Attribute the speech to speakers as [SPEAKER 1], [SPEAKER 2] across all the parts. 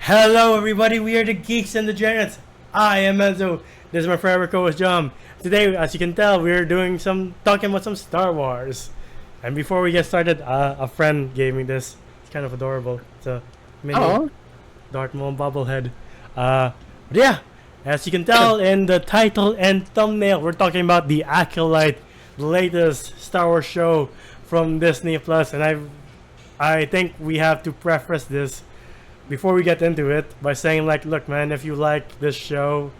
[SPEAKER 1] Hello everybody, we are the Geeks and the Giants. I am Enzo. This is my forever co-host John. Today, as you can tell, we're talking about some Star Wars. And before we get started, a friend gave me this. It's kind of adorable. It's a mini Darth Maul bobblehead. But yeah, as you can tell in the title and thumbnail, we're talking about the Acolyte, the latest Star Wars show from Disney Plus. And I think we have to preface this before we get into it by saying, like, look man, if you like this show,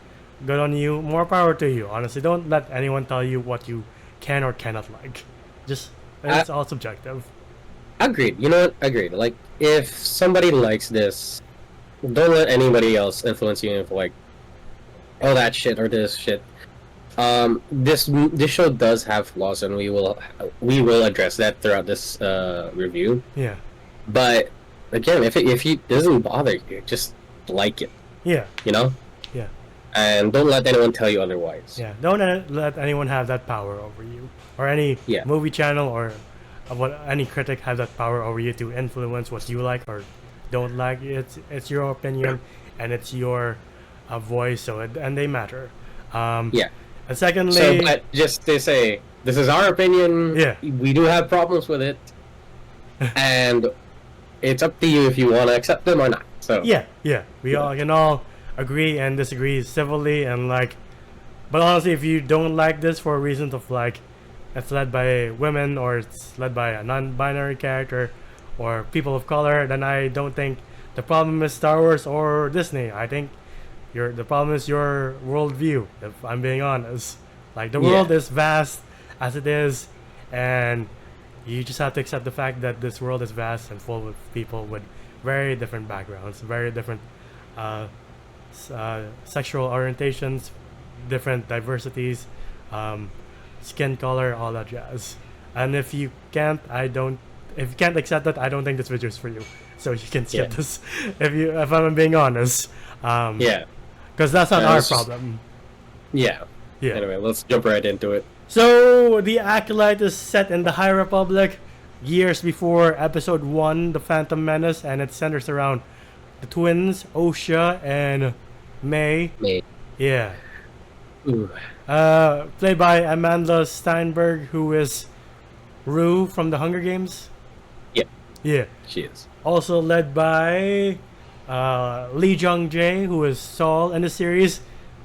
[SPEAKER 1] good on you, more power to you. Honestly, don't let anyone tell you what you can or cannot like. Just, it's all subjective.
[SPEAKER 2] Agreed. You know what? Agreed. Like, if somebody likes this, don't let anybody else influence you with, like, oh, that shit or this shit. This show does have flaws, and we will address that throughout this review.
[SPEAKER 1] Yeah.
[SPEAKER 2] But again, if it doesn't bother you, just like it. Yeah. You know.
[SPEAKER 1] Yeah.
[SPEAKER 2] And don't let anyone tell you otherwise.
[SPEAKER 1] Yeah. Don't let anyone have that power over you, or any movie channel or any critic have that power over you to influence what you like or don't like. It's your opinion, and it's your voice. So and they matter.
[SPEAKER 2] Yeah.
[SPEAKER 1] And secondly,
[SPEAKER 2] but just to say, this is our opinion.
[SPEAKER 1] Yeah.
[SPEAKER 2] We do have problems with it, and it's up to you if you want to accept them or not. So
[SPEAKER 1] yeah, we all can all agree and disagree civilly, and like, but honestly, if you don't like this for a reason of like, it's led by women or it's led by a non-binary character or people of color, then I don't think the problem is Star Wars or Disney. I think the problem is your worldview. If I'm being honest, like the world is vast as it is, and you just have to accept the fact that this world is vast and full of people with very different backgrounds, very different sexual orientations, different diversities, skin color, all that jazz. And if you can't accept that, I don't think this video is for you. So you can skip this. If I'm being honest. Because that's not our problem.
[SPEAKER 2] Yeah. Anyway, let's jump right into it.
[SPEAKER 1] So, the Acolyte is set in the High Republic, years before Episode 1, The Phantom Menace, and it centers around the twins, Osha and May. Yeah.
[SPEAKER 2] Ooh.
[SPEAKER 1] Played by Amanda Steinberg, who is Rue from the Hunger Games. Yeah.
[SPEAKER 2] She is.
[SPEAKER 1] Also led by Lee Jung-jae, who is Saul in the series.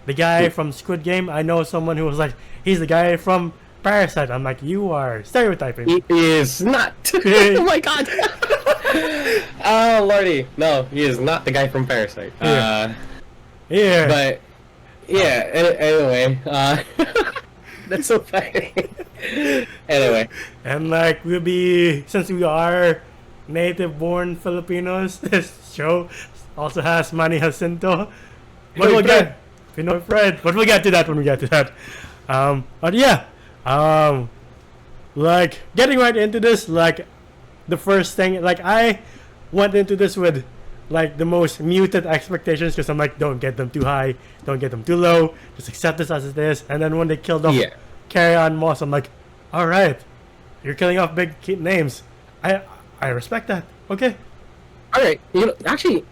[SPEAKER 1] The guy from Squid Game. I know someone who was like, he's the guy from Parasite. I'm like, you are stereotyping.
[SPEAKER 2] He is not. Oh my god. Oh lordy. No, he is not the guy from Parasite.
[SPEAKER 1] Yeah.
[SPEAKER 2] But anyway, that's so funny. Anyway.
[SPEAKER 1] And like, since we are native-born Filipinos, this show also has Manny Jacinto. But we'll get Pinoy Fred. But we'll get to that when we get to that. But yeah, like getting right into this, like the first thing, like I went into this with like the most muted expectations because I'm like, don't get them too high, don't get them too low, just accept this as it is. And then when they killed off Carry-On Moss, I'm like, all right, you're killing off big names. I respect that. Okay.
[SPEAKER 2] All right. You know, actually,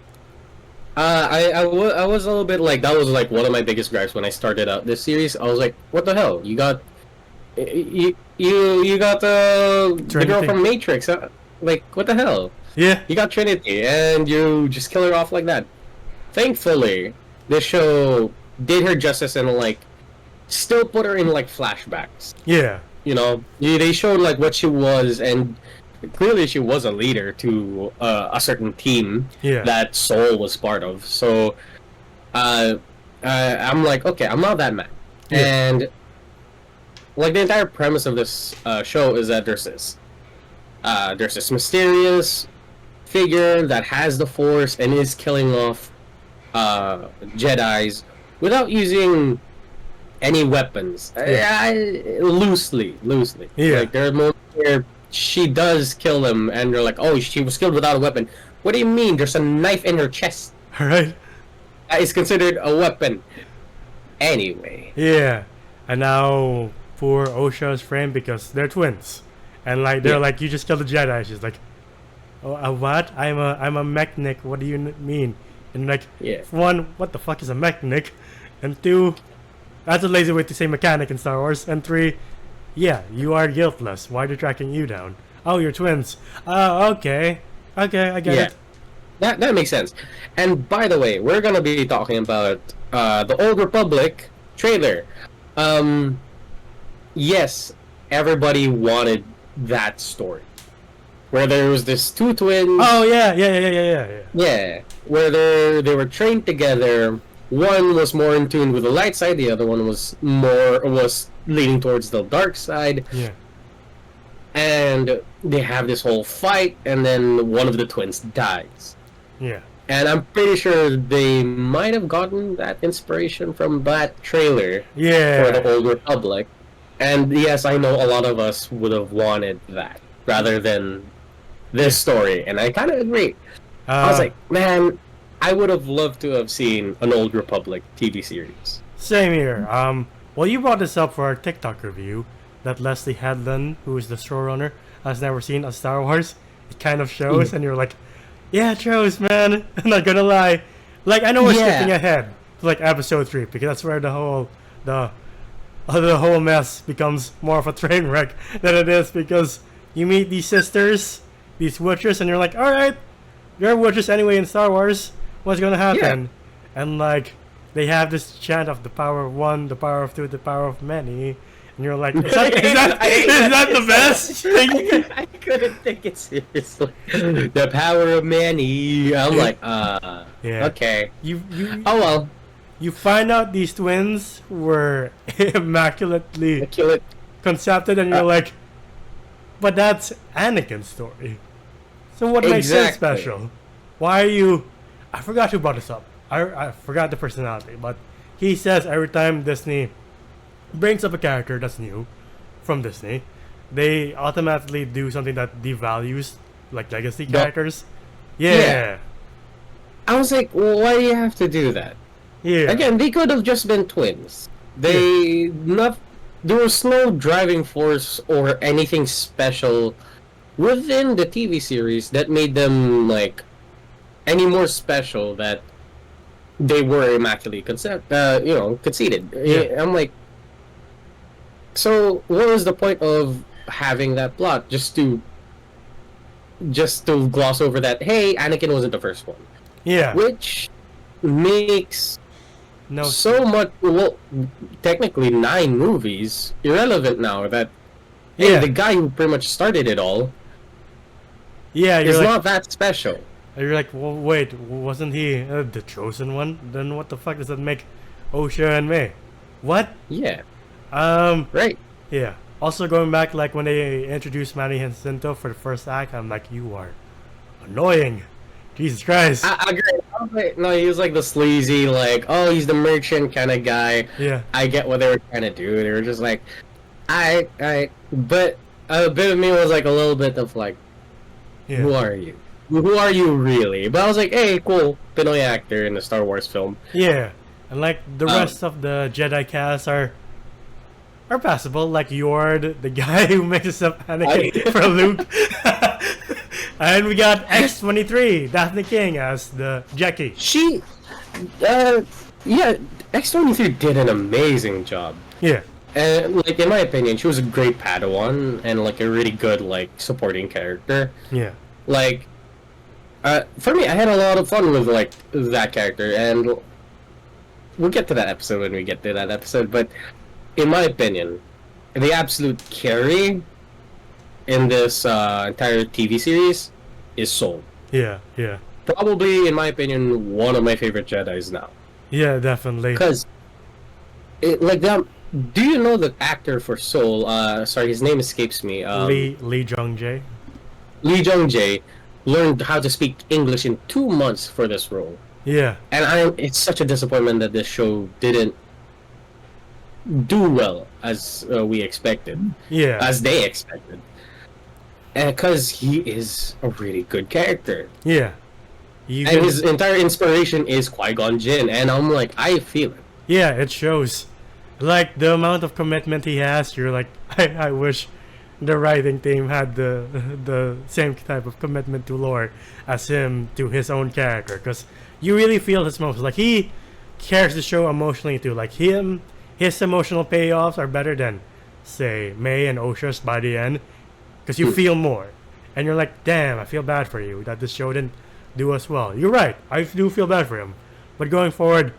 [SPEAKER 2] I was a little bit like, that was like one of my biggest gripes when I started out this series. I was like, what the hell? You got the girl from Matrix. Like, what the hell?
[SPEAKER 1] Yeah.
[SPEAKER 2] You got Trinity, and you just kill her off like that. Thankfully, this show did her justice and like still put her in like flashbacks.
[SPEAKER 1] Yeah.
[SPEAKER 2] You know, they showed like what she was, and clearly she was a leader to a certain team that Soul was part of. So I'm like, okay, I'm not that mad. And like the entire premise of this show is that there's this mysterious figure that has the Force and is killing off Jedis without using any weapons. Loosely. Like there are moments where she does kill them, and they're like, "Oh, she was killed without a weapon." What do you mean? There's a knife in her chest.
[SPEAKER 1] Right.
[SPEAKER 2] That is considered a weapon. Anyway.
[SPEAKER 1] Yeah, and now poor Osha's framed because they're twins, and like they're like, "You just killed a Jedi." She's like, "Oh, a what? I'm a mechanic. What do you mean? And like,
[SPEAKER 2] Yeah.
[SPEAKER 1] one, what the fuck is a mechanic? And two, that's a lazy way to say mechanic in Star Wars. And three, yeah, you are guiltless. Why are they tracking you down? Oh, you're twins. Oh, okay. Okay, I get
[SPEAKER 2] Yeah.
[SPEAKER 1] it.
[SPEAKER 2] That makes sense. And by the way, we're gonna be talking about the Old Republic trailer. Yes, everybody wanted that story where there was this two twins.
[SPEAKER 1] Oh, yeah.
[SPEAKER 2] Yeah, where they were trained together. One was more in tune with the light side. The other one was leaning towards the dark side.
[SPEAKER 1] Yeah.
[SPEAKER 2] And they have this whole fight, and then one of the twins dies.
[SPEAKER 1] Yeah.
[SPEAKER 2] And I'm pretty sure they might have gotten that inspiration from that trailer
[SPEAKER 1] Yeah.
[SPEAKER 2] for the Old Republic. And yes, I know a lot of us would have wanted that rather than this story, and I kind of agree. I was like, man, I would have loved to have seen an Old Republic TV series.
[SPEAKER 1] same here. Well, you brought this up for our TikTok review that Leslie Headland, who is the showrunner, has never seen a Star Wars. It kind of shows, and you're like, yeah, it shows, man. I'm not gonna lie. Like, I know we're skipping ahead to like episode 3 because that's where the whole mess becomes more of a train wreck than it is, because you meet these sisters, these witches, and you're like, all right, you're witches anyway in Star Wars. What's gonna happen? And like, they have this chant of the power of one, the power of two, the power of many. And you're like, is that the best thing?
[SPEAKER 2] I couldn't take it seriously. The power of many. I'm like, okay. Oh well.
[SPEAKER 1] You find out these twins were immaculately concepted, and you're like, but that's Anakin's story. So what makes it special? Why are you... I forgot who brought this up. I forgot the personality, but he says every time Disney brings up a character that's new from Disney, they automatically do something that devalues like legacy characters. Yeah.
[SPEAKER 2] I was like, well, why do you have to do that?
[SPEAKER 1] Yeah.
[SPEAKER 2] Again, they could have just been twins. There was no driving force or anything special within the TV series that made them like any more special that they were immaculately conceited.
[SPEAKER 1] Yeah.
[SPEAKER 2] I'm like, so what was the point of having that plot just to gloss over that? Hey, Anakin wasn't the first one.
[SPEAKER 1] Yeah.
[SPEAKER 2] Which makes so much. Well, technically 9 movies irrelevant now. That the guy who pretty much started it all.
[SPEAKER 1] Yeah,
[SPEAKER 2] is not that special.
[SPEAKER 1] You're like, well, wait, wasn't he the chosen one? Then what the fuck does that make Osha and May? What?
[SPEAKER 2] Yeah.
[SPEAKER 1] Right. Yeah. Also going back, like when they introduced Manny Jacinto for the first act, I'm like, you are annoying. Jesus Christ.
[SPEAKER 2] I agree. No, he was like the sleazy, like, oh, he's the merchant kind of guy.
[SPEAKER 1] Yeah.
[SPEAKER 2] I get what they were trying to do. They were just like, but a bit of me was like a little bit of like, who are you? Who are you really? But I was like, hey, cool, Pinoy actor in a Star Wars film.
[SPEAKER 1] Yeah. And like the rest of the Jedi cast are passable. Like Yord, the guy who mixes up Anakin for Luke. And we got X-23, Daphne King as the Jackie.
[SPEAKER 2] She, X-23 did an amazing job.
[SPEAKER 1] Yeah.
[SPEAKER 2] And like in my opinion, she was a great Padawan and like a really good like supporting character.
[SPEAKER 1] Yeah.
[SPEAKER 2] Like, for me, I had a lot of fun with like that character, and we'll get to that episode when we get to that episode. But in my opinion, the absolute carry in this entire TV series is Soul.
[SPEAKER 1] Yeah, yeah.
[SPEAKER 2] Probably, in my opinion, one of my favorite Jedis now.
[SPEAKER 1] Yeah, definitely.
[SPEAKER 2] Because, like that. Do you know the actor for Soul? Sorry, his name escapes me.
[SPEAKER 1] Lee Jung-jae.
[SPEAKER 2] Lee Jung-jae learned how to speak English in 2 months for this role.
[SPEAKER 1] Yeah.
[SPEAKER 2] And it's such a disappointment that this show didn't do well as we expected.
[SPEAKER 1] Yeah.
[SPEAKER 2] As they expected. Because he is a really good character.
[SPEAKER 1] Yeah.
[SPEAKER 2] And his entire inspiration is Qui-Gon Jinn. And I'm like, I feel it.
[SPEAKER 1] Yeah, it shows. Like, the amount of commitment he has, you're like, I wish the writing team had the same type of commitment to lore as him to his own character, because you really feel his emotions. Like, he carries the show emotionally too. Like, his emotional payoffs are better than, say, May and Osha's by the end, because you feel more, and you're like, damn, I feel bad for you that this show didn't do as well. You're right, I do feel bad for him, but going forward,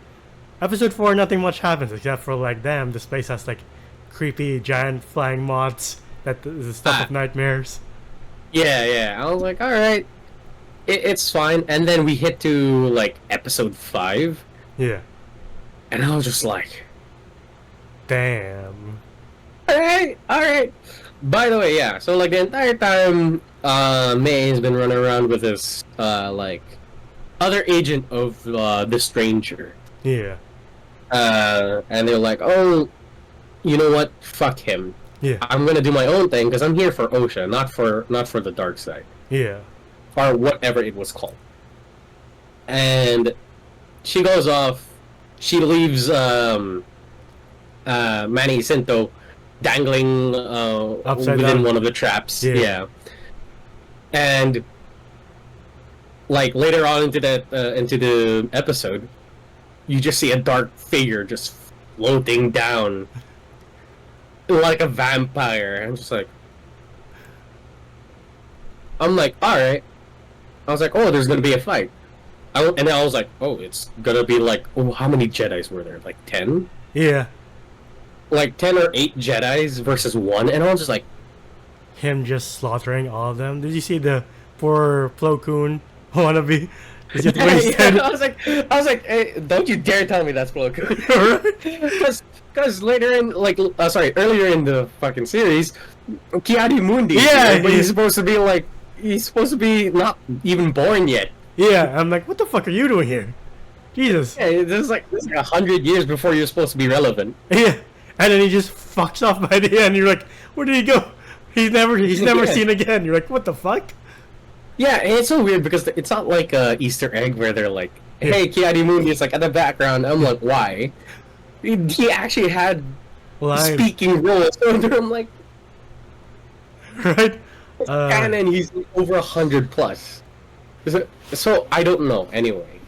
[SPEAKER 1] episode 4, nothing much happens except for, like, damn, this place has like creepy giant flying moths that is the stuff of nightmares.
[SPEAKER 2] Yeah. I was like, all right, it's fine. And then we hit to like episode 5.
[SPEAKER 1] Yeah.
[SPEAKER 2] And I was just like,
[SPEAKER 1] damn.
[SPEAKER 2] Alright. By the way, yeah, so like the entire time May's been running around with this like other agent of the stranger.
[SPEAKER 1] Yeah.
[SPEAKER 2] And they're like, oh, you know what? Fuck him.
[SPEAKER 1] Yeah.
[SPEAKER 2] I'm gonna do my own thing because I'm here for Osha, not for the dark side.
[SPEAKER 1] Yeah.
[SPEAKER 2] Or whatever it was called. And she goes off. She leaves Manny Sinto dangling
[SPEAKER 1] Upside
[SPEAKER 2] within
[SPEAKER 1] down.
[SPEAKER 2] one of the traps.
[SPEAKER 1] Yeah.
[SPEAKER 2] And like later on into the episode, you just see a dark figure just floating down like a vampire. I'm like, all right. I was like, oh, there's gonna be a fight. And then I was like, oh, it's gonna be like, oh, how many Jedis were there? Like 10?
[SPEAKER 1] Yeah.
[SPEAKER 2] Like 10 or 8 Jedis versus 1, and I was just like,
[SPEAKER 1] Him just slaughtering all of them. Did you see the poor Plo Koon wannabe? He's just wasted.
[SPEAKER 2] I was like, hey, don't you dare tell me that's Plo Koon. Because later in, like, earlier in the fucking series, Kiadi Mundi,
[SPEAKER 1] Yeah,
[SPEAKER 2] but he's supposed to be not even born yet.
[SPEAKER 1] Yeah, I'm like, what the fuck are you doing here? Jesus.
[SPEAKER 2] Yeah, this is like 100 years before you're supposed to be relevant.
[SPEAKER 1] Yeah, and then he just fucks off by the end. You're like, where did he go? He's never seen again. You're like, what the fuck?
[SPEAKER 2] Yeah, and it's so weird because it's not like a Easter egg where they're like, hey, Kiadi Mundi is like at the background. I'm like, why? He actually had speaking roles. So I'm like,
[SPEAKER 1] right?
[SPEAKER 2] Canon, he's over 100 plus. So I don't know. Anyway,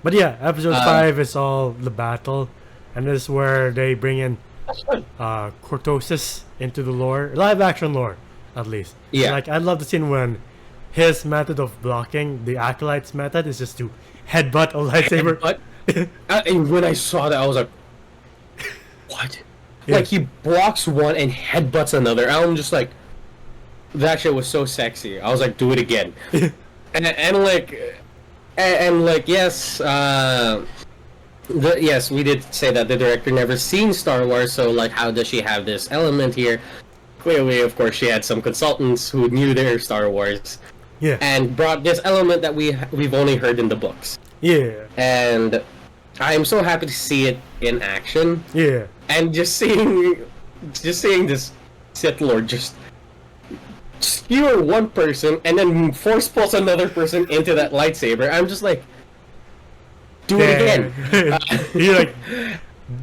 [SPEAKER 1] but yeah, episode 5 is all the battle, and this is where they bring in Cortosis into the lore, live action lore, at least.
[SPEAKER 2] Yeah.
[SPEAKER 1] Like, I love the scene when his method of blocking, the Acolyte's method, is just to headbutt a lightsaber.
[SPEAKER 2] And when I saw that, I was like, what? Yeah. Like, he blocks one and headbutts another. I'm just like, that shit was so sexy. I was like, do it again. and yes, yes, we did say that the director never seen Star Wars, so like, how does she have this element here? Clearly, of course, she had some consultants who knew their Star Wars, and brought this element that we've only heard in the books.
[SPEAKER 1] Yeah, and
[SPEAKER 2] I am so happy to see it in action.
[SPEAKER 1] Yeah,
[SPEAKER 2] and just seeing this Sith Lord just skewer one person and then force pulse another person into that lightsaber. I'm just like, do it again.
[SPEAKER 1] You're like,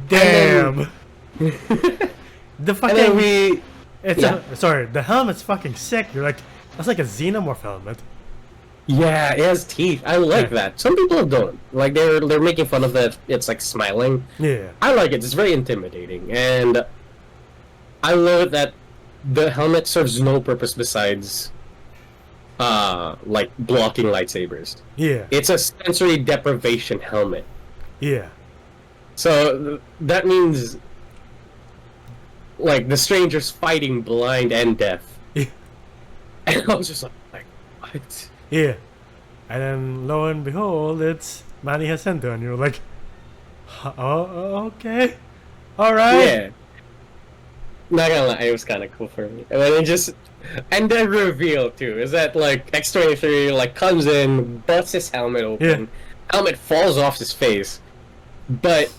[SPEAKER 1] damn. The fucking the helmet's fucking sick. You're like, that's like a xenomorph helmet.
[SPEAKER 2] Yeah, it has teeth. I like that. Some people don't. Like, they're making fun of that. It's like smiling.
[SPEAKER 1] Yeah, I
[SPEAKER 2] like it. It's very intimidating, and I love it that the helmet serves no purpose besides like blocking lightsabers.
[SPEAKER 1] Yeah,
[SPEAKER 2] it's a sensory deprivation helmet.
[SPEAKER 1] Yeah,
[SPEAKER 2] so that means like the stranger's fighting blind and deaf. Yeah. And I was just like, what?
[SPEAKER 1] Yeah, and then lo and behold, it's Manny Jacinto, and you're like, oh, okay, all right.
[SPEAKER 2] Yeah. Not gonna lie, it was kind of cool for me. And the reveal too is that like X-23 like comes in, busts his helmet open, helmet falls off his face, but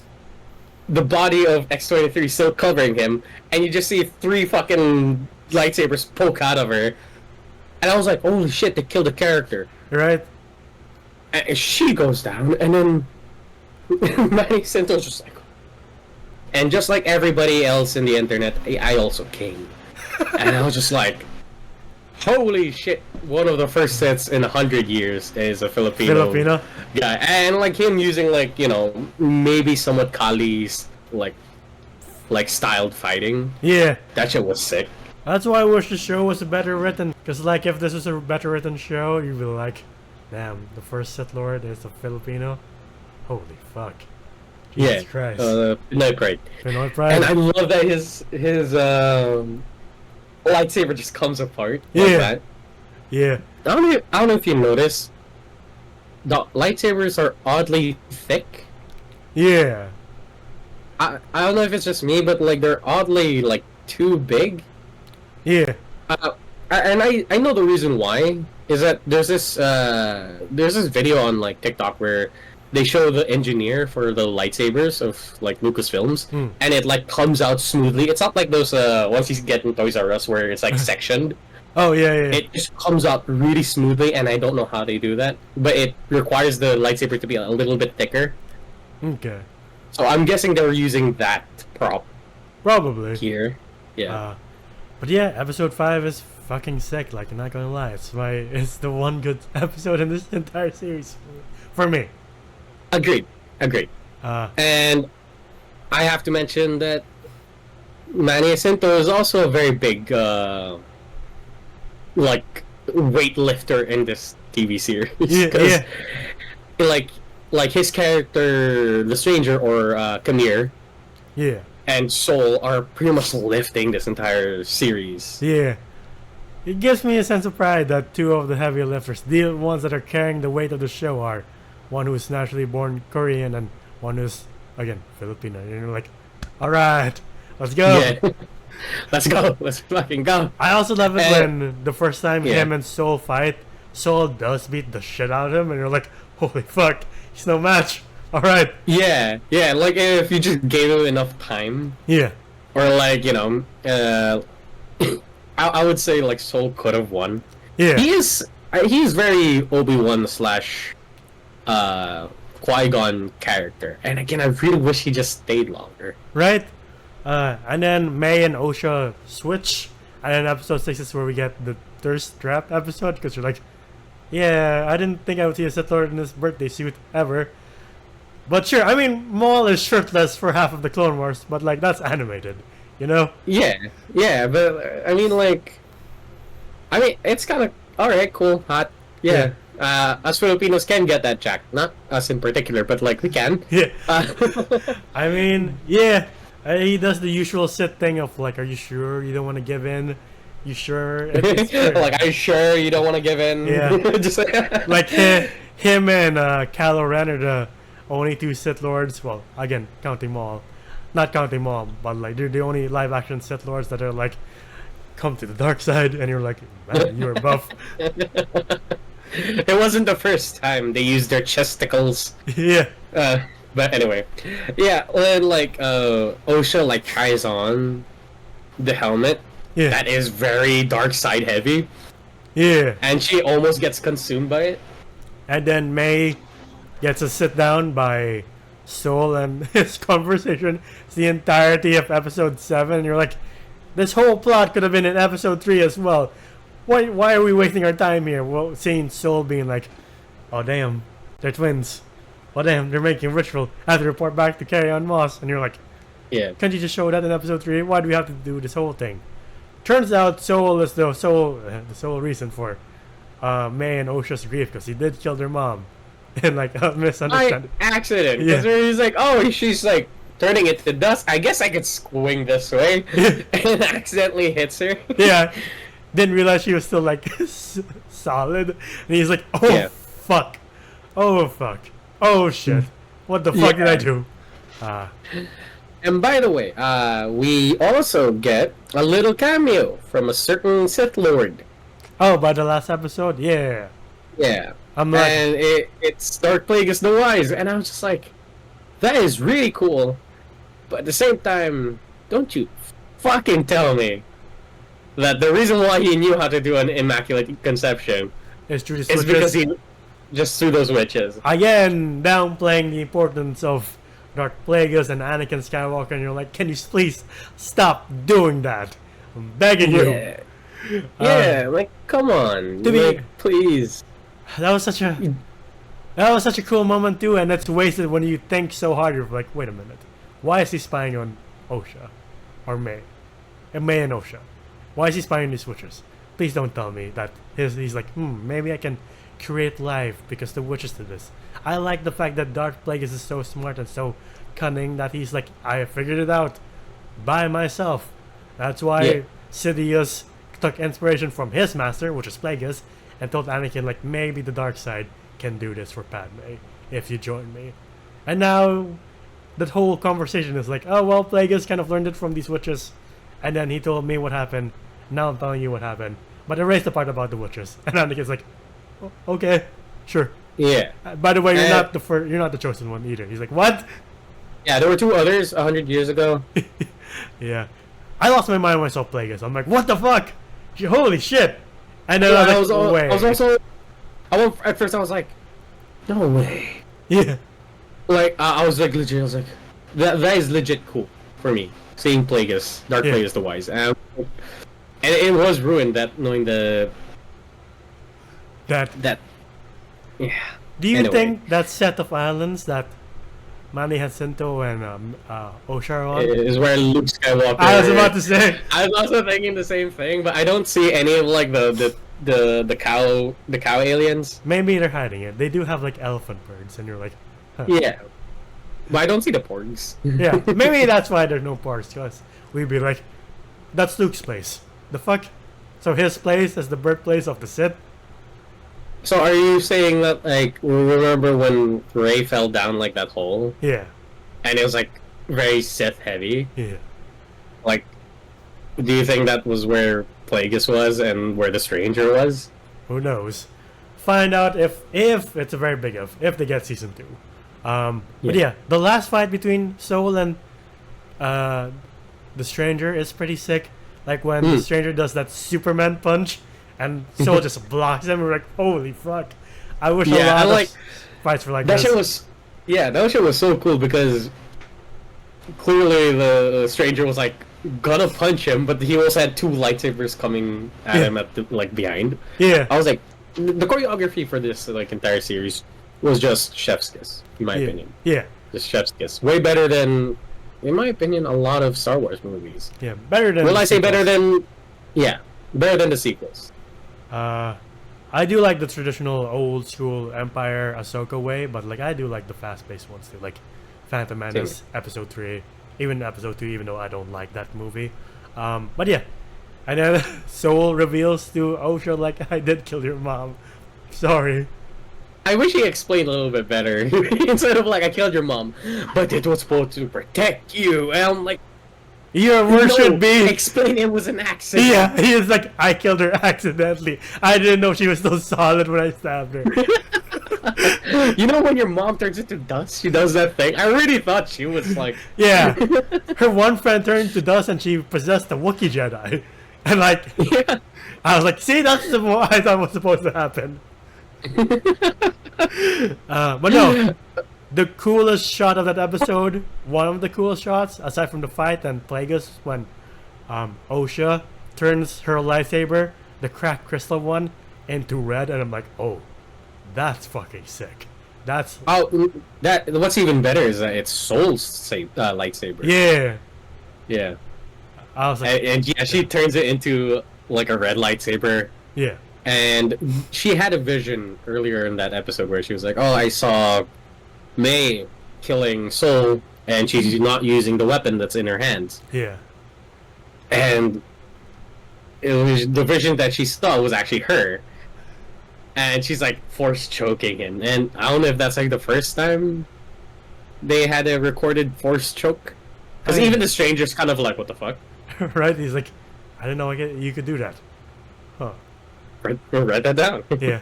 [SPEAKER 2] the body of X-23 is still covering him, and you just see 3 fucking lightsabers poke out of her, and I was like, holy shit, they killed a character.
[SPEAKER 1] Right.
[SPEAKER 2] And she goes down, and then Manny Sinto's just like. And just like everybody else in the internet, I also came. And I was just like, holy shit! One of the first sets in 100 years is a Filipino guy, and like him using like maybe somewhat Kali's like styled fighting.
[SPEAKER 1] Yeah.
[SPEAKER 2] That shit was sick.
[SPEAKER 1] That's why I wish the show was better written. Because, like, if this was a better written show, you'd be like, damn, the first Sith Lord is a Filipino? Holy fuck. Jesus Christ.
[SPEAKER 2] Pinoy Pride.
[SPEAKER 1] Pinoy Pride.
[SPEAKER 2] And I love that his lightsaber just comes apart like that.
[SPEAKER 1] Yeah.
[SPEAKER 2] I don't know if you notice, the lightsabers are oddly thick.
[SPEAKER 1] Yeah.
[SPEAKER 2] I don't know if it's just me, but like they're oddly like too big.
[SPEAKER 1] Yeah.
[SPEAKER 2] And I know the reason why is that there's this video on like TikTok where they show the engineer for the lightsabers of like Lucasfilms, and it like comes out smoothly. It's not like those once you get in Toys R Us where it's like sectioned.
[SPEAKER 1] Oh yeah.
[SPEAKER 2] It just comes out really smoothly, and I don't know how they do that, but it requires the lightsaber to be a little bit thicker.
[SPEAKER 1] Okay.
[SPEAKER 2] So I'm guessing they were using that prop.
[SPEAKER 1] Probably.
[SPEAKER 2] Here. Yeah.
[SPEAKER 1] But yeah, episode 5 is fucking sick, like, I'm not gonna lie. It's the one good episode in this entire series. For me.
[SPEAKER 2] Agreed. And I have to mention that Manny Jacinto is also a very big, like, weightlifter in this TV series.
[SPEAKER 1] Yeah.
[SPEAKER 2] Like his character, the Stranger, or Kamir, and Soul are pretty much lifting this entire series.
[SPEAKER 1] Yeah. It gives me a sense of pride that two of the heavy lifters, the ones that are carrying the weight of the show, are one who is naturally born Korean and one who's, again, Filipino. And you're like, alright, let's go.
[SPEAKER 2] Yeah. Let's go. Let's fucking go.
[SPEAKER 1] I also love it when the first time him and Soul fight, Soul does beat the shit out of him, and you're like, holy fuck, he's no match. Alright.
[SPEAKER 2] Yeah, like if you just gave him enough time.
[SPEAKER 1] Yeah.
[SPEAKER 2] Or like, I would say like Soul could have won.
[SPEAKER 1] Yeah.
[SPEAKER 2] He's very Obi-Wan slash Qui-Gon character. And again, I really wish he just stayed longer.
[SPEAKER 1] Right? And then May and Osha switch. And then episode 6 is where we get the thirst trap episode. Because you're like, yeah, I didn't think I would see a Sith Lord in this birthday suit ever. But sure, I mean, Maul is shirtless for half of the Clone Wars. But like, that's animated. You know?
[SPEAKER 2] Yeah, but I mean, it's kind of alright, cool, hot. Yeah. Us Filipinos can get that jack. Not us in particular, but like we can.
[SPEAKER 1] Yeah. I mean, yeah. He does the usual Sith thing of like, are you sure you don't want to give in? You sure?
[SPEAKER 2] Like, are you sure you don't want to give in?
[SPEAKER 1] Yeah.
[SPEAKER 2] Just
[SPEAKER 1] like him and Kylo Ren are the only two Sith Lords. Well, again, counting Maul. Not counting Mom, but like they're the only live action Sith Lords that are like, come to the dark side, and you're like, man, you're buff.
[SPEAKER 2] It wasn't the first time they used their chesticles.
[SPEAKER 1] Yeah.
[SPEAKER 2] But anyway, yeah. When like Osha like tries on the helmet, that is very dark side heavy.
[SPEAKER 1] Yeah.
[SPEAKER 2] And she almost gets consumed by it.
[SPEAKER 1] And then May gets a sit down by Soul, and his conversation is the entirety of episode 7, and you're like, this whole plot could have been in episode 3 as well. Why are we wasting our time here? Well, seeing Soul being like, oh damn, they're twins. Oh damn, they're making a ritual. I have to report back to Carry On Moss, and you're like,
[SPEAKER 2] yeah,
[SPEAKER 1] can't you just show that in episode 3? Why do we have to do this whole thing? Turns out Soul is the sole reason for May and Osha's grief, because he did kill their mom. And like a misunderstanding.
[SPEAKER 2] By accident. Because he's like, oh, she's like turning it to dust. I guess I could swing this way. And accidentally hits her.
[SPEAKER 1] Yeah. Didn't realize she was still like solid. And he's like, oh fuck. Oh fuck. Oh shit. What the fuck did I do?
[SPEAKER 2] And by the way, we also get a little cameo from a certain Sith Lord.
[SPEAKER 1] Oh, by the last episode? Yeah.
[SPEAKER 2] Yeah.
[SPEAKER 1] I'm like,
[SPEAKER 2] and it's Dark Plagueis the Wise, and I was just like, that is really cool. But at the same time, don't you fucking tell me that the reason why he knew how to do an Immaculate Conception
[SPEAKER 1] is
[SPEAKER 2] because he just threw those witches.
[SPEAKER 1] Again, downplaying the importance of Dark Plagueis and Anakin Skywalker, and you're like, can you please stop doing that? I'm begging you.
[SPEAKER 2] Yeah. Yeah, like come on,
[SPEAKER 1] to be-
[SPEAKER 2] like, please.
[SPEAKER 1] That was such a cool moment too, and it's wasted when you think so hard. You're like, wait a minute, why is he spying on Osha or May? And May and Osha. Why is he spying on these witches? Please don't tell me that he's like, maybe I can create life because the witches did this. I like the fact that Darth Plagueis is so smart and so cunning that he's like, I figured it out by myself. That's why Sidious took inspiration from his master, which is Plagueis, and told Anakin like, maybe the dark side can do this for Padme if you join me. And now that whole conversation is like, oh well, Plagueis kind of learned it from these witches, and then he told me what happened. Now I'm telling you what happened, but erase the part about the witches. And Anakin's like, oh, okay, sure.
[SPEAKER 2] Yeah.
[SPEAKER 1] By the way, you're not the you're not the chosen one either. He's like, what?
[SPEAKER 2] Yeah, there were 2 others 100 years ago.
[SPEAKER 1] Yeah, I lost my mind when I saw Plagueis. I'm like, what the fuck? Holy shit! And then
[SPEAKER 2] Yeah,
[SPEAKER 1] I was like,
[SPEAKER 2] at first I was like, no way.
[SPEAKER 1] yeah,
[SPEAKER 2] Like I was like legit. I was like, that is legit cool for me. Seeing Plagueis, Dark
[SPEAKER 1] Yeah.
[SPEAKER 2] Plagueis the Wise, and it was ruined that knowing
[SPEAKER 1] that.
[SPEAKER 2] that. Yeah.
[SPEAKER 1] Do you
[SPEAKER 2] Anyway.
[SPEAKER 1] think that set of islands that Manny Jacinto and Osha are on?
[SPEAKER 2] Is where Luke Skywalker.
[SPEAKER 1] I was about to say.
[SPEAKER 2] I was also thinking the same thing, but I don't see any of like the cow aliens.
[SPEAKER 1] Maybe they're hiding it. They do have like elephant birds, and you're like, huh.
[SPEAKER 2] Yeah, but I don't see the porgs.
[SPEAKER 1] Yeah, maybe that's why there's no parks, because we'd be like, that's Luke's place. The fuck? So his place is the birthplace of the Sith?
[SPEAKER 2] So are you saying that like remember when Rey fell down like that hole
[SPEAKER 1] Yeah,
[SPEAKER 2] and it was like very Sith heavy?
[SPEAKER 1] yeah.
[SPEAKER 2] Like, do you think that was where Plagueis was and where the Stranger was?
[SPEAKER 1] Who knows? Find out if it's a very big if they get season 2. But yeah, the last fight between Soul and the Stranger is pretty sick. Like when the Stranger does that Superman punch and Soul just blocks him. We're like, holy fuck! I wish a lot of fights were like
[SPEAKER 2] that
[SPEAKER 1] this.
[SPEAKER 2] shit was. Yeah, that shit was so cool because clearly the Stranger was like gonna punch him, but he also had 2 lightsabers coming at him at the, like behind.
[SPEAKER 1] Yeah,
[SPEAKER 2] I was like, the choreography for this like entire series was just chef's kiss, in my opinion.
[SPEAKER 1] Yeah,
[SPEAKER 2] Just chef's kiss. Way better than, in my opinion, a lot of Star Wars movies.
[SPEAKER 1] yeah, better than.
[SPEAKER 2] Will
[SPEAKER 1] the
[SPEAKER 2] I say better
[SPEAKER 1] sequels.
[SPEAKER 2] than? Yeah, better than the sequels.
[SPEAKER 1] I do like the traditional old school Empire Ahsoka way, but like I do like the fast paced ones too, like Phantom Menace, Episode 3, even Episode 2, even though I don't like that movie. But yeah, and then Soul reveals to Osha like, I did kill your mom. Sorry.
[SPEAKER 2] I wish he explained a little bit better instead of like I killed your mom, but it was supposed to protect you. And I'm like,
[SPEAKER 1] Your word should be.
[SPEAKER 2] explain it was an accident.
[SPEAKER 1] Yeah, he is like, I killed her accidentally. I didn't know she was still solid when I stabbed her.
[SPEAKER 2] You know when your mom turns into dust, she does that thing. I really thought she was like,
[SPEAKER 1] Yeah, her one friend turned to dust and she possessed a Wookiee Jedi, and like,
[SPEAKER 2] yeah.
[SPEAKER 1] I was like, see, that's what I thought was supposed to happen. But no, the coolest shot of that episode, one of the coolest shots, aside from the fight and Plagueis, when Osha turns her lightsaber, the cracked crystal one, into red, and I'm like, oh, that's fucking sick. That's
[SPEAKER 2] that. What's even better is that it's Soul's lightsaber.
[SPEAKER 1] yeah.
[SPEAKER 2] Yeah.
[SPEAKER 1] I was like,
[SPEAKER 2] And yeah, she turns it into like a red lightsaber.
[SPEAKER 1] yeah,
[SPEAKER 2] And she had a vision earlier in that episode where she was like, "Oh, I saw May killing Soul, and she's not using the weapon that's in her hands."
[SPEAKER 1] yeah,
[SPEAKER 2] And it was the vision that she saw was actually her, and she's like force choking him. And I don't know if that's like the first time they had a recorded force choke, because
[SPEAKER 1] I mean-
[SPEAKER 2] even the Stranger's kind of like, "What the fuck?"
[SPEAKER 1] right? He's like, I didn't know you could do that. Huh.
[SPEAKER 2] Write that down.
[SPEAKER 1] Yeah.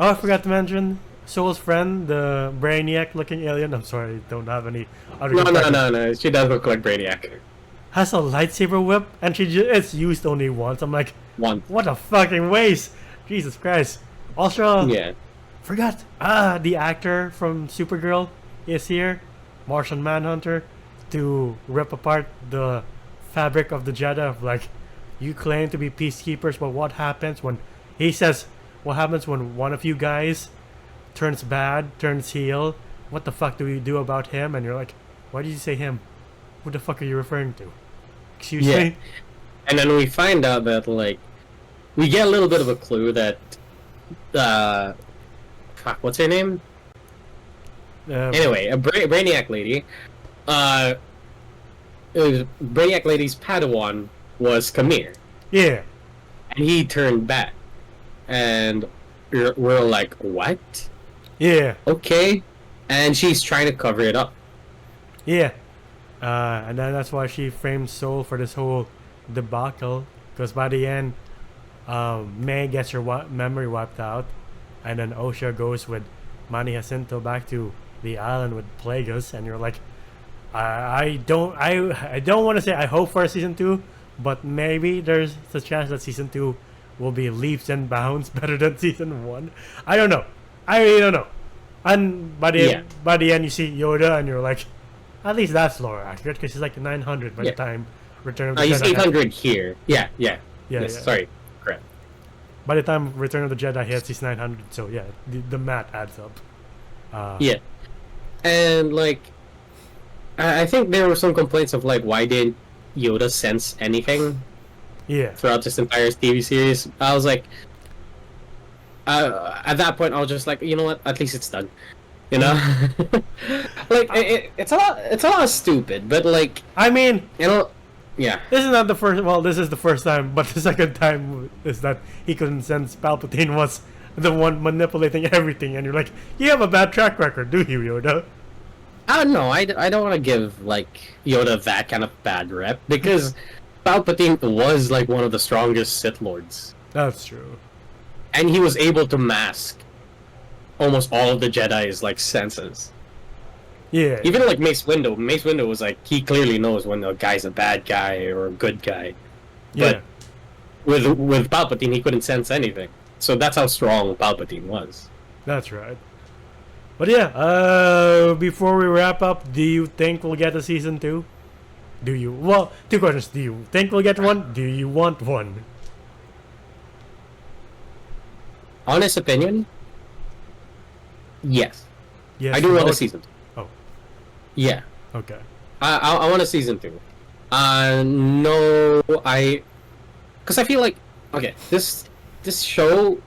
[SPEAKER 1] Oh, I forgot to mention Soul's friend, the Brainiac-looking alien. I'm sorry, I don't have any other.
[SPEAKER 2] No. She does look like Brainiac.
[SPEAKER 1] Has a lightsaber whip, and it's used only once. I'm like,
[SPEAKER 2] One.
[SPEAKER 1] what a fucking waste! Jesus Christ. Also,
[SPEAKER 2] Yeah.
[SPEAKER 1] forgot. The actor from Supergirl is here, Martian Manhunter, to rip apart the fabric of the Jedi. Of like, you claim to be peacekeepers, but what happens when he says, what happens when one of you guys turns bad, turns heel? What the fuck do we do about him? And you're like, why did you say him? Who the fuck are you referring to? Excuse me?
[SPEAKER 2] And then we find out that, like, we get a little bit of a clue that, fuck, what's her name? Anyway, a Brainiac lady, Brainiac lady's Padawan was Kamir.
[SPEAKER 1] Yeah.
[SPEAKER 2] And he turned bad. And we're like, what?
[SPEAKER 1] Yeah.
[SPEAKER 2] Okay. And she's trying to cover it up.
[SPEAKER 1] Yeah. And then that's why she framed Soul for this whole debacle. Because by the end, May gets her memory wiped out. And then Osha goes with Mani Jacinto back to the island with Plagueis. And you're like, I don't want to say I hope for a season 2. But maybe there's a chance that season 2 will be leaps and bounds better than season 1. I don't know. I really don't know. And by the end, you see Yoda, and you're like, at least that's lore accurate, because he's like 900 by the time Return of the Jedi.
[SPEAKER 2] He's 800 here. Yeah.
[SPEAKER 1] Yes,
[SPEAKER 2] sorry, correct.
[SPEAKER 1] By the time Return of the Jedi hits, he's 900. So yeah, the math adds up.
[SPEAKER 2] Yeah, and like, I think there were some complaints of like, why didn't Yoda sense anything?
[SPEAKER 1] Yeah.
[SPEAKER 2] Throughout this entire TV series, I was like, at that point, I was just like, you know what? At least it's done. You know, like it's a lot stupid, but like,
[SPEAKER 1] I mean,
[SPEAKER 2] you know, yeah.
[SPEAKER 1] This is not the first. Well, this is the first time, but the second time is that he couldn't sense Palpatine was the one manipulating everything, and you're like, you have a bad track record, do you, Yoda?
[SPEAKER 2] No, I don't want to give like Yoda that kind of bad rep, because Palpatine was like one of the strongest Sith Lords.
[SPEAKER 1] That's true.
[SPEAKER 2] And he was able to mask almost all of the Jedi's like senses.
[SPEAKER 1] Yeah.
[SPEAKER 2] Even like Mace Windu. Mace Windu was like, he clearly knows when a guy's a bad guy or a good guy.
[SPEAKER 1] Yeah.
[SPEAKER 2] But with Palpatine, he couldn't sense anything. So that's how strong Palpatine was.
[SPEAKER 1] That's right. But yeah, before we wrap up, do you think we'll get a season 2? Do you? Well, 2 questions. Do you think we'll get one? Do you want one?
[SPEAKER 2] Honest opinion? Yes.
[SPEAKER 1] Yes.
[SPEAKER 2] I do want a season 2.
[SPEAKER 1] Oh.
[SPEAKER 2] Yeah.
[SPEAKER 1] Okay.
[SPEAKER 2] I want a season 2. No, because I feel like, okay, this show,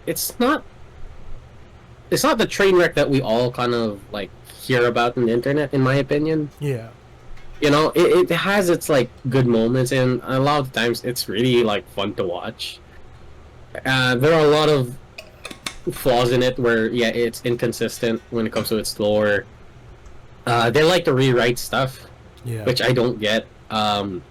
[SPEAKER 2] it's not the train wreck that we all kind of like hear about on the internet, in my opinion.
[SPEAKER 1] Yeah.
[SPEAKER 2] You know, it has its like good moments, and a lot of times it's really like fun to watch. There are a lot of flaws in it where, yeah, it's inconsistent when it comes to its lore. They like to rewrite stuff,
[SPEAKER 1] Yeah.
[SPEAKER 2] which I don't get. And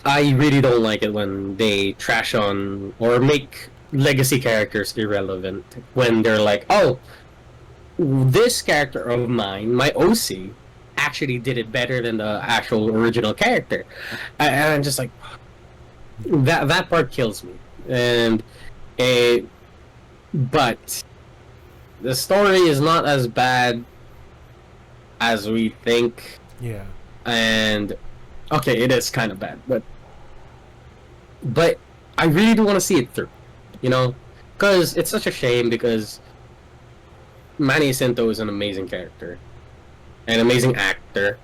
[SPEAKER 2] I really don't like it when they trash on or make legacy characters irrelevant. When they're like, oh, this character of mine, my OC, actually did it better than the actual original character. And I'm just like, that part kills me. And but the story is not as bad as we think.
[SPEAKER 1] Yeah.
[SPEAKER 2] And okay, it is kind of bad, but I really do want to see it through, you know, because it's such a shame, because Manny Jacinto is an amazing character, an amazing actor,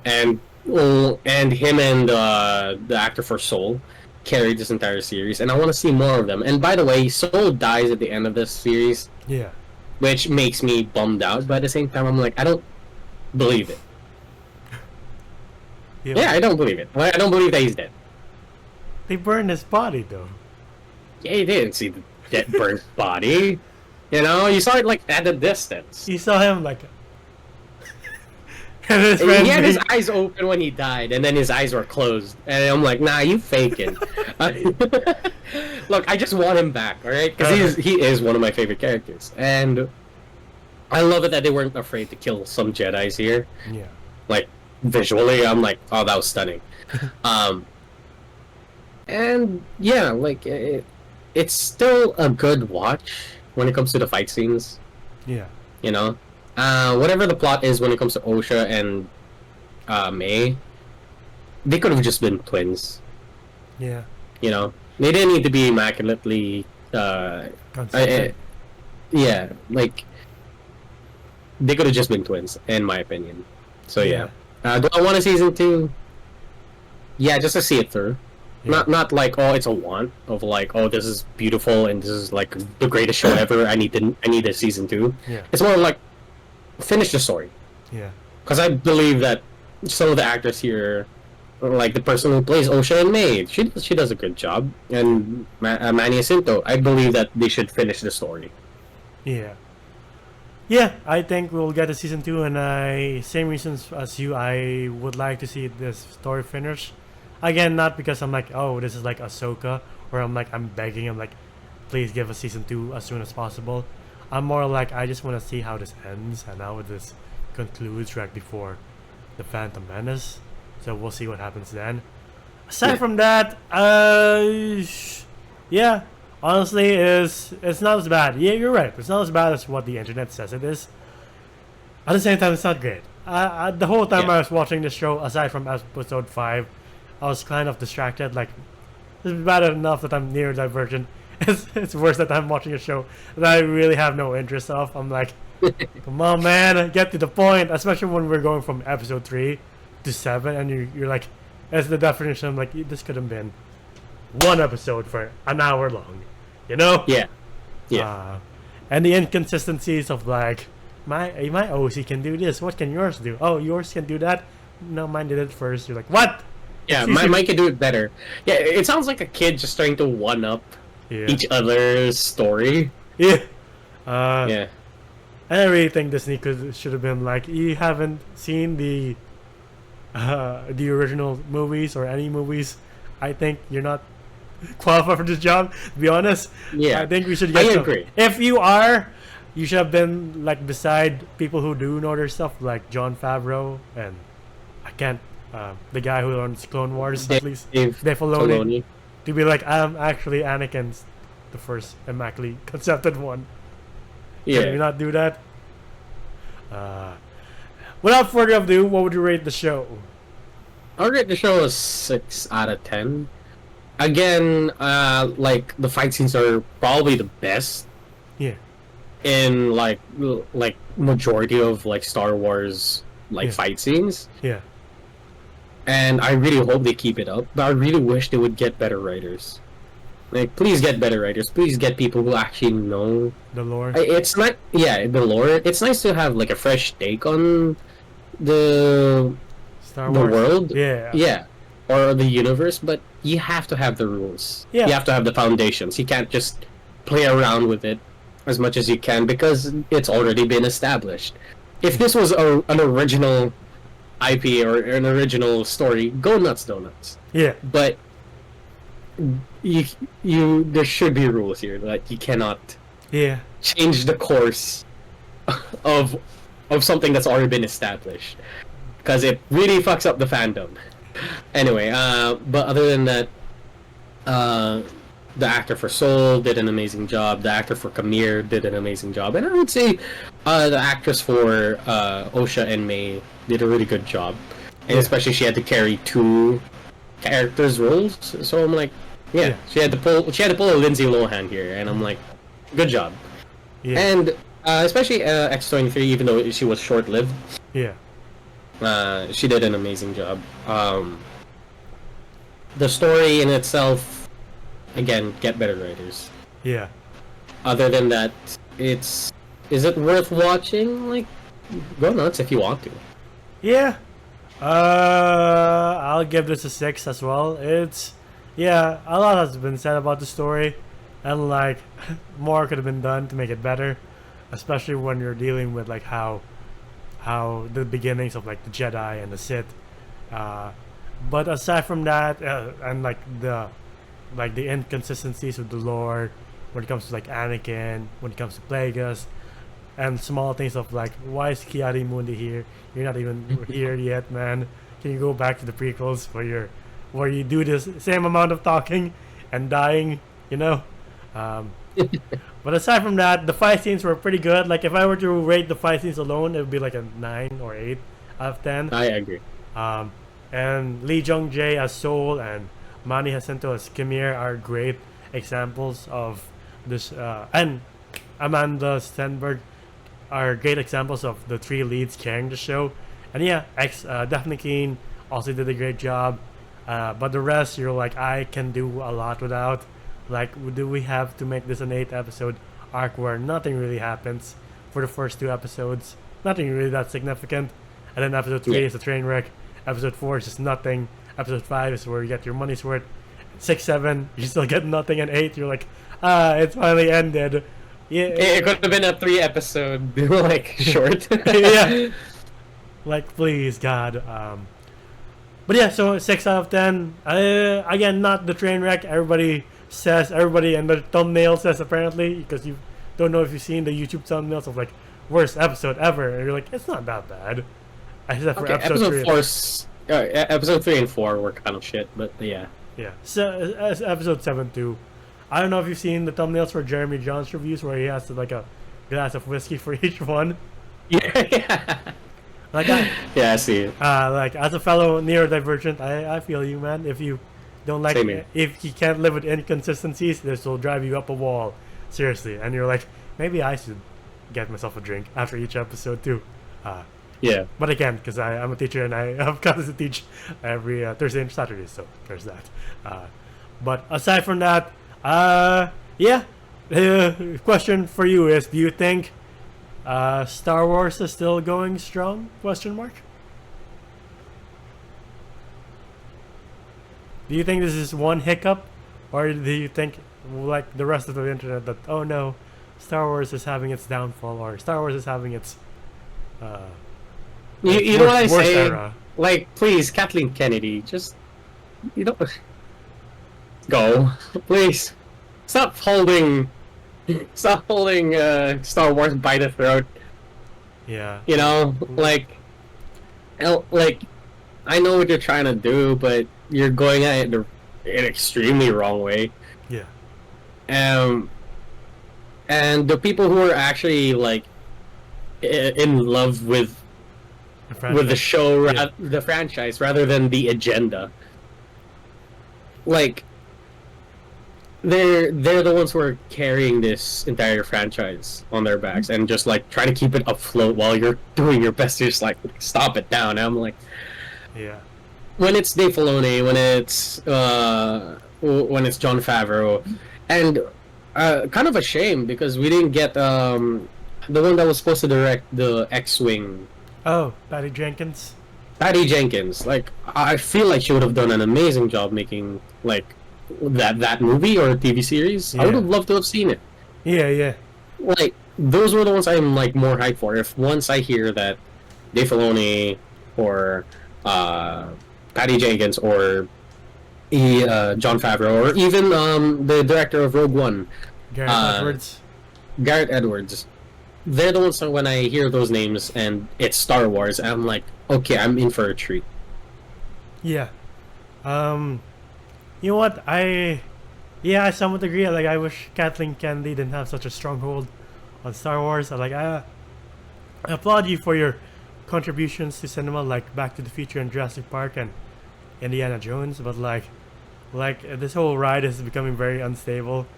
[SPEAKER 2] and him and the actor for Soul carried this entire series, and I want to see more of them. And by the way, Soul dies at the end of this series.
[SPEAKER 1] Yeah.
[SPEAKER 2] Which makes me bummed out, but at the same time, I'm like, I don't believe it. Yeah, I don't believe it. I don't believe that he's dead.
[SPEAKER 1] They burned his body, though.
[SPEAKER 2] Yeah, you didn't see the dead burnt body. You know, you saw it like at a distance.
[SPEAKER 1] You saw him like. And
[SPEAKER 2] He had his eyes open when he died, and then his eyes were closed. And I'm like, nah, you faking. Look, I just want him back, alright? Because he is one of my favorite characters. And I love it that they weren't afraid to kill some Jedis here.
[SPEAKER 1] Yeah.
[SPEAKER 2] Like, visually, I'm like, oh, that was stunning. And yeah, like, it's still a good watch when it comes to the fight scenes.
[SPEAKER 1] Yeah.
[SPEAKER 2] You know? Whatever the plot is when it comes to Osha and May, they could have just been twins.
[SPEAKER 1] Yeah.
[SPEAKER 2] You know, they didn't need to be immaculately.
[SPEAKER 1] Consistent.
[SPEAKER 2] Yeah, like they could have just been twins, in my opinion. So yeah, do I want a season 2? Yeah, just to see it through.
[SPEAKER 1] Yeah.
[SPEAKER 2] Not like, oh, it's a want of like, oh, this is beautiful and this is like the greatest show ever. I need a season 2.
[SPEAKER 1] Yeah.
[SPEAKER 2] It's more like finish the story.
[SPEAKER 1] Yeah.
[SPEAKER 2] Because I believe that some of the actors here, like the person who plays Osha and May, she does a good job, and Manny Jacinto, I believe that they should finish the story.
[SPEAKER 1] Yeah. Yeah, I think we'll get a season 2, and same reasons as you, I would like to see this story finish. Again, not because I'm like, oh, this is like Ahsoka, or I'm begging, I'm like, please give a season 2 as soon as possible. I'm more like, I just want to see how this ends and how this concludes right before the Phantom Menace. So we'll see what happens then. Aside from that, yeah, honestly, it's not as bad. Yeah, you're right. It's not as bad as what the internet says it is. At the same time, it's not great. The whole time I was watching this show, aside from episode 5, I was kind of distracted. Like, it's bad enough that I'm neurodivergent. It's worse that I'm watching a show that I really have no interest of. I'm like, come on, man, get to the point. Especially when we're going from episode 3 to 7, and you're like, as the definition, I'm like, this could have been one episode for an hour long, you know?
[SPEAKER 2] Yeah. Yeah.
[SPEAKER 1] And the inconsistencies of like, my OC can do this. What can yours do? Oh, yours can do that. No, mine did it first. You're like, what?
[SPEAKER 2] Yeah, mine can do it better. Yeah, it sounds like a kid just trying to one up each other's story.
[SPEAKER 1] Yeah.
[SPEAKER 2] Yeah.
[SPEAKER 1] And I really think Disney should have been like, you haven't seen the original movies or any movies. I think you're not qualified for this job, to be honest.
[SPEAKER 2] Yeah.
[SPEAKER 1] I think we should get
[SPEAKER 2] I
[SPEAKER 1] some.
[SPEAKER 2] agree.
[SPEAKER 1] If you are, you should have been like beside people who do know their stuff, like Jon Favreau and I can't the guy who owns Clone Wars, at least Dave Filoni, to be like, I'm actually Anakin's the first immaculately concepted one.
[SPEAKER 2] Yeah.
[SPEAKER 1] Can you not do that? Without further ado, what would you rate the show?
[SPEAKER 2] I would rate the show a 6 out of 10. Again, like the fight scenes are probably the best.
[SPEAKER 1] Yeah.
[SPEAKER 2] In like majority of like Star Wars fight scenes.
[SPEAKER 1] Yeah.
[SPEAKER 2] And I really hope they keep it up. But I really wish they would get better writers. Like, please get better writers. Please get people who actually know
[SPEAKER 1] the lore.
[SPEAKER 2] It's not, the lore. It's nice to have like a fresh take on the
[SPEAKER 1] Star Wars
[SPEAKER 2] world.
[SPEAKER 1] Yeah.
[SPEAKER 2] Or the universe. But you have to have the rules.
[SPEAKER 1] Yeah.
[SPEAKER 2] You have to have the foundations. You can't just play around with it as much as you can because it's already been established. If this was an original IP or an original story, go nuts, donuts.
[SPEAKER 1] Yeah.
[SPEAKER 2] But there should be rules here that you cannot change the course of something that's already been established because it really fucks up the fandom. Anyway, but other than that, the actor for Soul did an amazing job. The actor for Kamir did an amazing job, and I would say the actress for Osha and May did a really good job. And especially she had to carry 2 characters' roles. So I'm like, she had to pull a Lindsay Lohan here, and I'm like, good job. Yeah. And especially X-23, even though she was short-lived.
[SPEAKER 1] Yeah.
[SPEAKER 2] She did an amazing job. The story in itself, again, get better writers.
[SPEAKER 1] Yeah.
[SPEAKER 2] Other than that, is it worth watching? Like, go nuts if you want to.
[SPEAKER 1] Yeah. I'll give this a 6 as well. It's, a lot has been said about the story, and like, more could have been done to make it better, especially when you're dealing with like how the beginnings of like the Jedi and the Sith. But aside from that, and like the inconsistencies with the lore, when it comes to like Anakin, when it comes to Plagueis, and small things of like, why is Ki-Adi-Mundi here? You're not even here yet, man. Can you go back to the prequels where you do this same amount of talking and dying, you know? But aside from that, the fight scenes were pretty good. Like, if I were to rate the fight scenes alone, it would be like a 9 or 8 out of 10.
[SPEAKER 2] I agree.
[SPEAKER 1] And Lee Jung Jae as Soul and Manny Jacinto as Kimir are great examples of this, and Amanda Stenberg are great examples of the three leads carrying the show. And yeah, Daphne Keane also did a great job. But the rest, you're like, I can do a lot without. Like, do we have to make this an 8-episode arc where nothing really happens for the first 2 episodes? Nothing really that significant. And then episode 3 is a train wreck. Episode 4 is just nothing. Episode 5 is where you get your money's worth. 6, 7, you still get nothing. And 8, you're like, it's finally ended. Yeah,
[SPEAKER 2] it could have been a 3-episode like short.
[SPEAKER 1] yeah. Like, please, God. But yeah, so 6 out of 10. Again, not the train wreck. Everybody in the thumbnail says apparently, because you don't know if you've seen the YouTube thumbnails of like worst episode ever, and you're like, it's not that bad. Except for
[SPEAKER 2] episode 3 and 4 were kind of shit, but yeah.
[SPEAKER 1] Yeah. So episode 7 too. I don't know if you've seen the thumbnails for Jeremy John's reviews where he has like a glass of whiskey for each one.
[SPEAKER 2] Yeah.
[SPEAKER 1] Like
[SPEAKER 2] yeah, I see it.
[SPEAKER 1] Like as a fellow neurodivergent, I feel you, man. If you don't like it, if you can't live with inconsistencies, this will drive you up a wall. Seriously. And you're like, maybe I should get myself a drink after each episode too.
[SPEAKER 2] Yeah.
[SPEAKER 1] But again, because I'm a teacher and I have classes to teach every Thursday and Saturday, so there's that. But aside from that, yeah. Question for you is: do you think Star Wars is still going strong? Question mark. Do you think this is one hiccup, or do you think, like the rest of the internet, that oh no, Star Wars is having its downfall, or Star Wars is having its
[SPEAKER 2] you know what I say?
[SPEAKER 1] Era.
[SPEAKER 2] Like, please, Kathleen Kennedy, just go, please. Stop holding Star Wars by the throat.
[SPEAKER 1] Yeah.
[SPEAKER 2] You know, like, I know what you're trying to do, but you're going at it in an extremely wrong way.
[SPEAKER 1] Yeah.
[SPEAKER 2] And the people who are actually like in love with the show, the franchise, rather than the agenda, like they're the ones who are carrying this entire franchise on their backs and just like trying to keep it afloat while you're doing your best to just like stop it down. And I'm like,
[SPEAKER 1] yeah.
[SPEAKER 2] When it's Dave Filoni, when it's Jon Favreau, and kind of a shame because we didn't get the one that was supposed to direct the X-Wing.
[SPEAKER 1] Oh, Patty Jenkins.
[SPEAKER 2] Patty Jenkins. Like, I feel like she would have done an amazing job making like that movie or TV series.
[SPEAKER 1] Yeah.
[SPEAKER 2] I would have loved to have seen it.
[SPEAKER 1] Yeah, yeah.
[SPEAKER 2] Like, those were the ones I'm like more hyped for. If once I hear that Dave Filoni or Patty Jenkins or Jon Favreau or even the director of Rogue One, Garrett Edwards, they're the ones that when I hear those names and it's Star Wars, I'm like, okay, I'm in for a treat.
[SPEAKER 1] Yeah. You know what? I somewhat agree. Like, I wish Kathleen Kennedy didn't have such a stronghold on Star Wars. I applaud you for your contributions to cinema, like Back to the Future and Jurassic Park and Indiana Jones. But like this whole ride is becoming very unstable.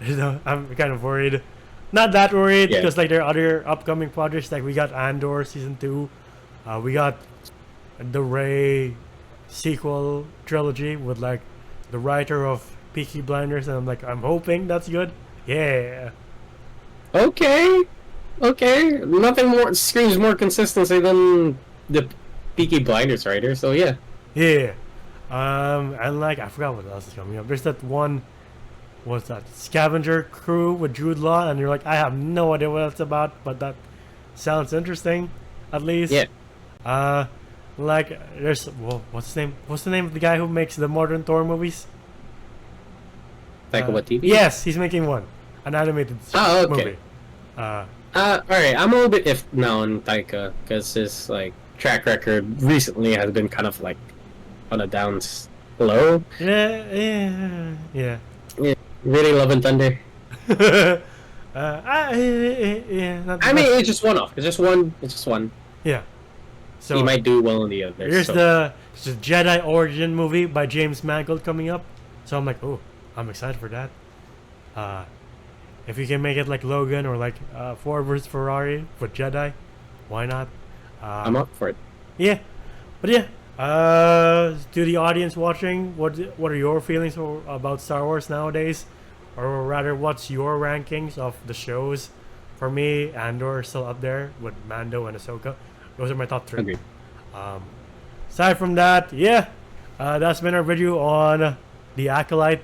[SPEAKER 1] You know, I'm kind of worried. Not that worried because like there are other upcoming projects. Like we got Andor season 2. We got the Rey sequel trilogy with like the writer of Peaky Blinders, and I'm hoping that's good. Yeah.
[SPEAKER 2] Okay. Nothing more screams more consistency than the Peaky Blinders writer. So yeah.
[SPEAKER 1] Yeah. And like I forgot what else is coming up. There's that one. What's that? Scavenger Crew with Jude Law, and you're like, I have no idea what it's about, but that sounds interesting, at least.
[SPEAKER 2] Yeah.
[SPEAKER 1] Like there's what's his name? What's the name of the guy who makes the modern Thor movies?
[SPEAKER 2] Taika Waititi?
[SPEAKER 1] Yes, he's making one, an animated movie.
[SPEAKER 2] Alright, I'm a little bit if now on Taika because his like track record recently has been kind of like on a down low.
[SPEAKER 1] Yeah.
[SPEAKER 2] Really Love and Thunder.
[SPEAKER 1] Yeah.
[SPEAKER 2] I mean, it's just one off. It's just one.
[SPEAKER 1] Yeah. So
[SPEAKER 2] he might do well in the others.
[SPEAKER 1] Here's
[SPEAKER 2] so.
[SPEAKER 1] the There's a Jedi origin movie by James Mangold coming up. So I'm like, oh, I'm excited for that. If you can make it like Logan or like Ford vs Ferrari with Jedi, why not?
[SPEAKER 2] I'm up for it.
[SPEAKER 1] Yeah, but yeah. To the audience watching, what are your feelings about Star Wars nowadays, or rather, what's your rankings of the shows? For me, Andor is still up there with Mando and Ahsoka. Those are my top 3.
[SPEAKER 2] Agreed.
[SPEAKER 1] Aside from that, yeah, that's been our video on the Acolyte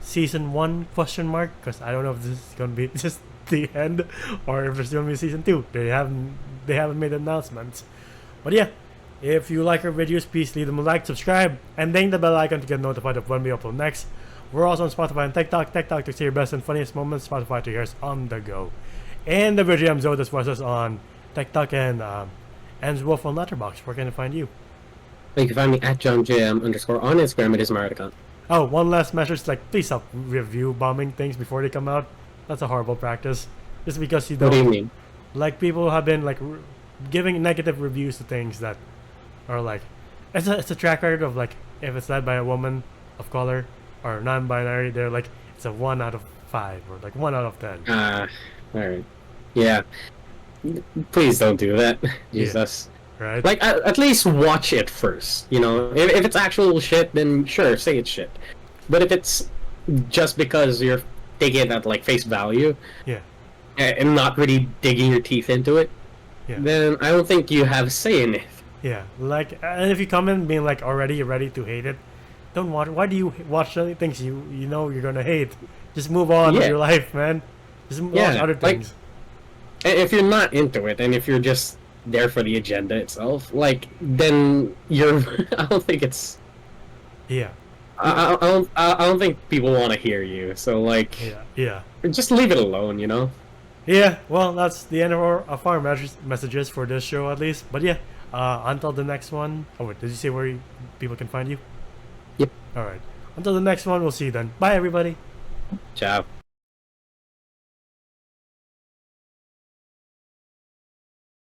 [SPEAKER 1] season 1 question mark, because I don't know if this is gonna be just the end or if there's gonna be season 2. They haven't made announcements, but yeah. If you like our videos, please leave them a like, subscribe, and ding the bell icon to get notified of when we upload next. We're also on Spotify and TikTok. TikTok to see your best and funniest moments. Spotify to hear us on the go. And the VGM Zodas was us on TikTok and Wolf on Letterboxd. Where can I find you?
[SPEAKER 2] You can find me at JohnJM_ on Instagram. It is my account.
[SPEAKER 1] Oh, one last message. Like, please stop review bombing things before they come out. That's a horrible practice. Just because you don't.
[SPEAKER 2] What do you mean?
[SPEAKER 1] Like, people have been like giving negative reviews to things that are like, it's a track record of like, if it's led by a woman of color or non-binary, they're like, it's a 1 out of 5 or like 1 out of 10.
[SPEAKER 2] Alright. Yeah. Please don't do that. Jesus.
[SPEAKER 1] Yeah, right?
[SPEAKER 2] Like, at least watch it first. You know, if it's actual shit, then sure, say it's shit. But if it's just because you're taking it at like face value,
[SPEAKER 1] yeah,
[SPEAKER 2] and not really digging your teeth into it,
[SPEAKER 1] yeah,
[SPEAKER 2] then I don't think you have a say in it.
[SPEAKER 1] Yeah, like, and if you come in being like already ready to hate it, don't watch. Why do you watch things you know you're gonna hate? Just move on with your life, man. Just watch other things.
[SPEAKER 2] Like, if you're not into it, and if you're just there for the agenda itself, like, then you're. I don't think it's.
[SPEAKER 1] Yeah.
[SPEAKER 2] I don't think people want to hear you. So like.
[SPEAKER 1] Yeah.
[SPEAKER 2] Just leave it alone, you know.
[SPEAKER 1] Yeah. Well, that's the end of our messages for this show, at least. But yeah. Until the next one. Oh wait, did you say where people can find you?
[SPEAKER 2] Yep.
[SPEAKER 1] Alright. Until the next one, we'll see you then. Bye everybody.
[SPEAKER 2] Ciao.